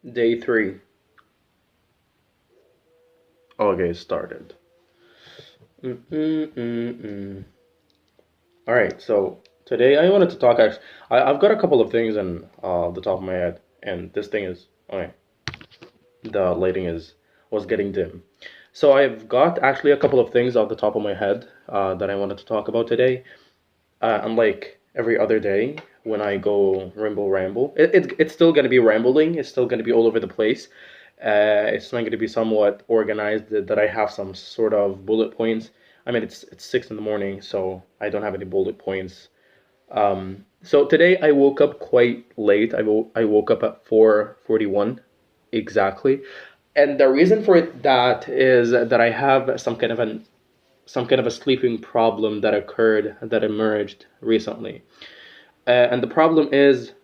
Day 3. Okay, started. Mm-mm-mm-mm. All right, so today I wanted to talk. Actually, I've got a couple of things in the top of my head, and this thing is okay. The lighting is was getting dim, so I've got actually a couple of things off the top of my head that I wanted to talk about today. Unlike every other day when I go ramble, it's still gonna be rambling. It's still gonna be all over the place. It's not going to be somewhat organized that I have some sort of bullet points. I mean, it's 6 in the morning, so I don't have any bullet points. So today I woke up quite late. I woke up at 4:41 exactly, and the reason for that is that I have some kind of a sleeping problem that emerged recently. And the problem is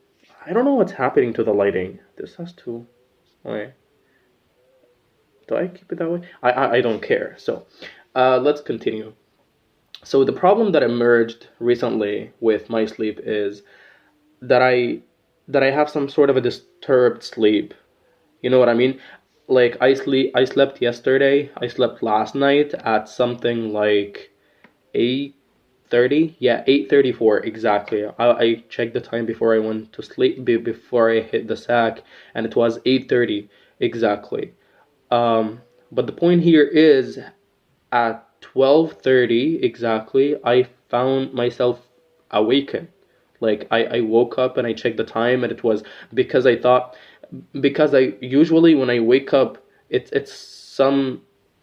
I don't know what's happening to the lighting. This has to. Okay. Do I keep it that way? I don't care. So let's continue. So the problem that emerged recently with my sleep is that I have some sort of a disturbed sleep. You know what I mean? Like I slept yesterday. I slept last night at something like 8:30. Yeah, 8:34 exactly. I checked the time before I went to sleep before I hit the sack, and it was 8:30 exactly. But the point here is at 12:30 exactly, I found myself awakened. Like I woke up and I checked the time and it was because I thought because I usually when I wake up it's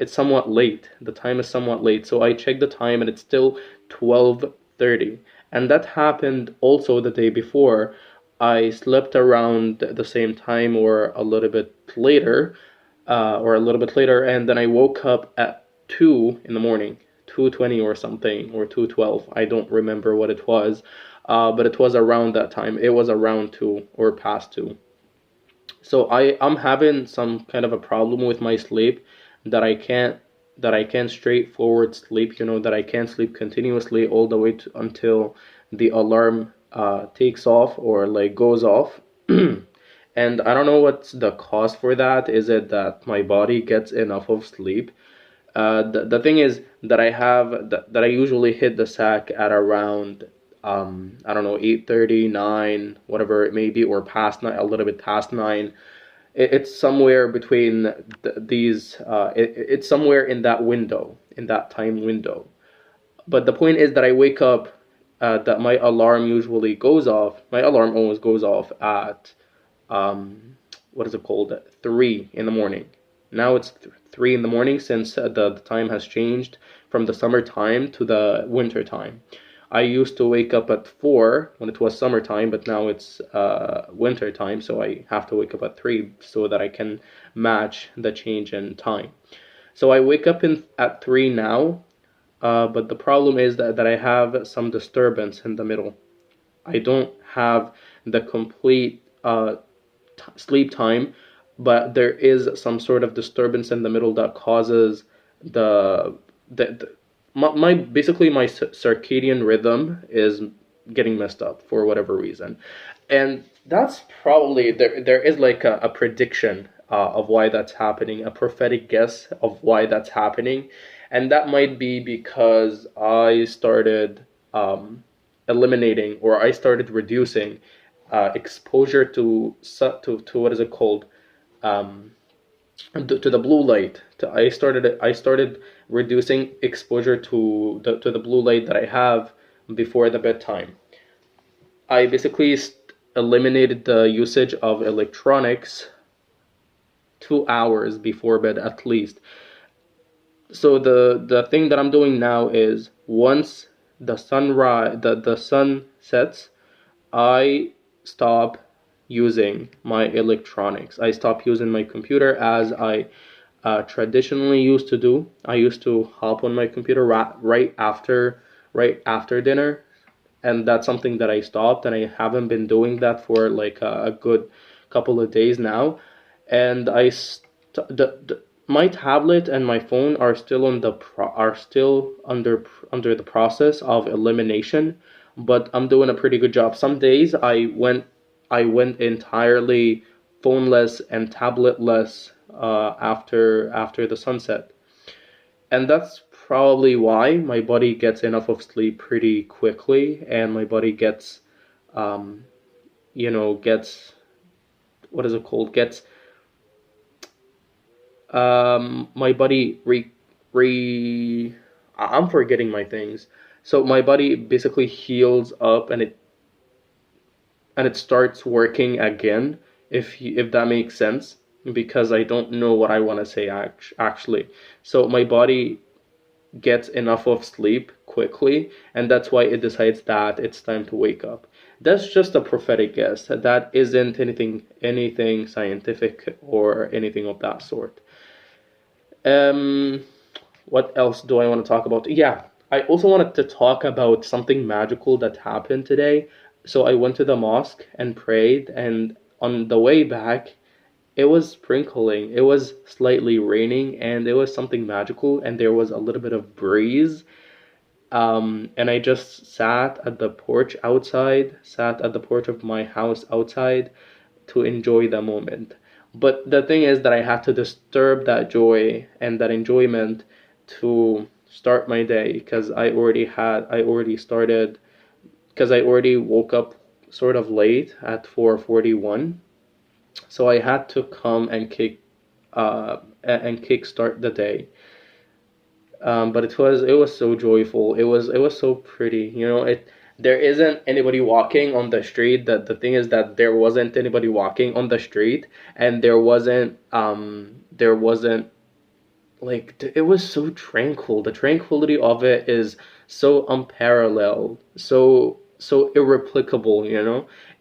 somewhat late. The time is somewhat late. So I checked the time and it's still 12:30. And that happened also the day before. I slept around the same time or a little bit later, and then I woke up at 2 in the morning, 2:20 or something, or 2:12. I don't remember what it was, but it was around that time. It was around 2 or past 2. So I'm having some kind of a problem with my sleep that I can't straightforward sleep. That I can't sleep continuously all the way until the alarm takes off or like goes off. And I don't know what's the cause for that. Is it that my body gets enough of sleep? The thing is that I usually hit the sack at around I don't know, 8:39, whatever it may be, or past 9, a little bit past 9. It's somewhere between these it's somewhere in that window, in that time window. But the point is that I wake up, that my alarm usually goes off. My alarm always goes off at um, what is it called? 3 in the morning. Now it's 3 in the morning since the time has changed from the summertime to the winter time. I used to wake up at 4 when it was summertime, but now it's winter time, so I have to wake up at 3 so that I can match the change in time. So I wake up at 3 now, but the problem is that I have some disturbance in the middle. I don't have the complete sleep time, but there is some sort of disturbance in the middle that causes the my basically my circadian rhythm is getting messed up for whatever reason, and that's probably there is like a prediction of why that's happening, a prophetic guess of why that's happening, and that might be because I started eliminating, or I started reducing exposure to what is it called, um, to the blue light. I started reducing exposure to the blue light that I have before the bedtime. I basically eliminated the usage of electronics 2 hours before bed at least. So the thing that I'm doing now is once the sun sets, I stop using my electronics. I stop using my computer as I traditionally used to do. I used to hop on my computer right after dinner, and that's something that I stopped, and I haven't been doing that for like a good couple of days now. And my tablet and my phone are still are still under the process of elimination, but I'm doing a pretty good job. Some days I went entirely phoneless and tabletless after the sunset. And that's probably why my body gets enough of sleep pretty quickly, and my body gets um, gets, what is it called, gets my body re I'm forgetting my things. So my body basically heals up, and it starts working again, if that makes sense, because I don't know what I want to say actually. So my body gets enough of sleep quickly, and that's why it decides that it's time to wake up. That's just a prophetic guess. That isn't anything scientific or anything of that sort. Um, what else do I want to talk about? Yeah, I also wanted to talk about something magical that happened today. So I went to the mosque and prayed, and on the way back, it was sprinkling. It was slightly raining, and it was something magical, and there was a little bit of breeze. And I just sat at the porch of my house outside to enjoy the moment. But the thing is that I had to disturb that joy and that enjoyment to start my day, because I already started, because I already woke up sort of late at 4:41. So I had to come and kick start the day. But it was so joyful. It was so pretty. There isn't anybody walking on the street. That the thing is that there wasn't anybody walking on the street, and there wasn't like it was so tranquil. The tranquility of it is so unparalleled, so irreplicable.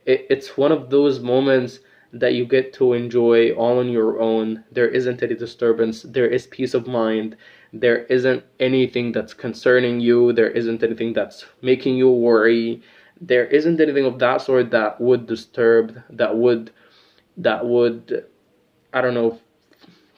It's one of those moments that you get to enjoy all on your own. There isn't any disturbance. There is peace of mind. There isn't anything that's concerning you. There isn't anything that's making you worry. There isn't anything of that sort that would disturb, that would, I don't know,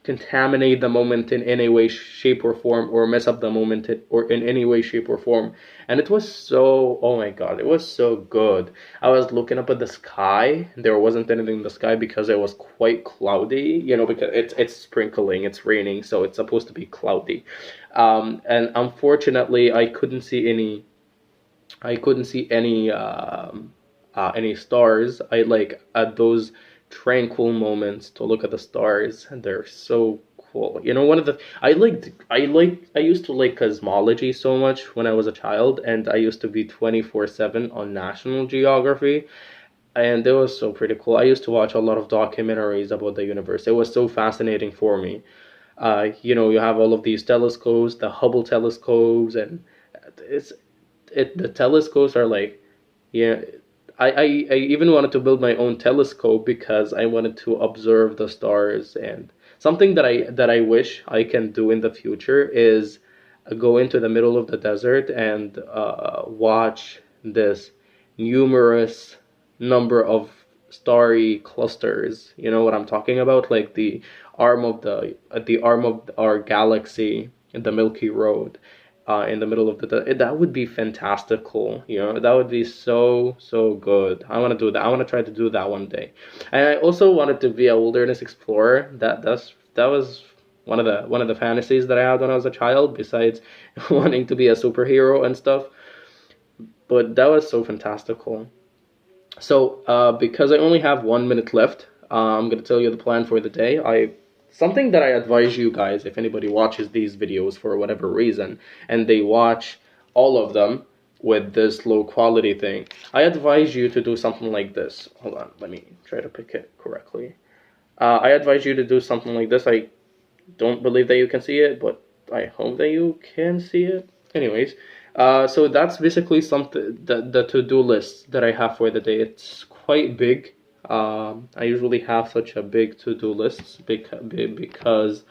contaminate the moment in any way, shape, or form, or mess up the moment or in any way, shape, or form. And it was so, oh my God, it was so good. I was looking up at the sky. There wasn't anything in the sky because it was quite cloudy, because it's sprinkling, it's raining, so it's supposed to be cloudy. And unfortunately, I couldn't see any stars. I like at those tranquil moments to look at the stars. They're so cool. One of the I used to like cosmology so much when I was a child, and I used to be 24/7 on National Geography, and it was so pretty cool. I used to watch a lot of documentaries about the universe. It was so fascinating for me. You have all of these telescopes, the Hubble telescopes, and it's the telescopes are like, yeah, I even wanted to build my own telescope because I wanted to observe the stars. And something that I wish I can do in the future is go into the middle of the desert and watch this numerous number of starry clusters. You know what I'm talking about? Like the arm of our galaxy, the Milky Road, in the middle of that would be fantastical. That would be so so good. I want to do that. I want to try to do that one day. And I also wanted to be a wilderness explorer. That was one of the fantasies that I had when I was a child, besides wanting to be a superhero and stuff. But that was so fantastical. So, because I only have 1 minute left, I'm gonna tell you the plan for the day. Something that I advise you guys, if anybody watches these videos for whatever reason, and they watch all of them with this low quality thing, I advise you to do something like this. Hold on, let me try to pick it correctly. I advise you to do something like this. I don't believe that you can see it, but I hope that you can see it. Anyways, so that's basically something, the to-do list that I have for the day. It's quite big. I usually have such a big to-do list because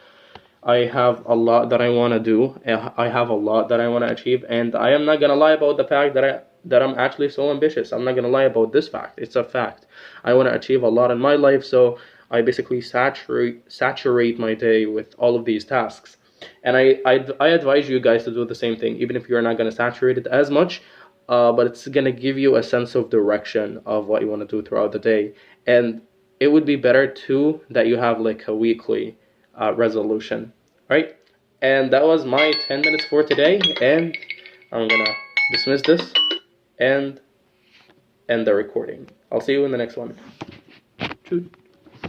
I have a lot that I want to do. I have a lot that I want to achieve, and I am not gonna lie about the fact that I'm actually so ambitious. I'm not gonna lie about this fact. It's a fact. I want to achieve a lot in my life, so I basically saturate my day with all of these tasks. And I advise you guys to do the same thing, even if you're not gonna saturate it as much. But it's gonna give you a sense of direction of what you want to do throughout the day. And it would be better too that you have like a weekly resolution, right? And that was my 10 minutes for today, and I'm gonna dismiss this and end the recording. I'll see you in the next one. Shoot.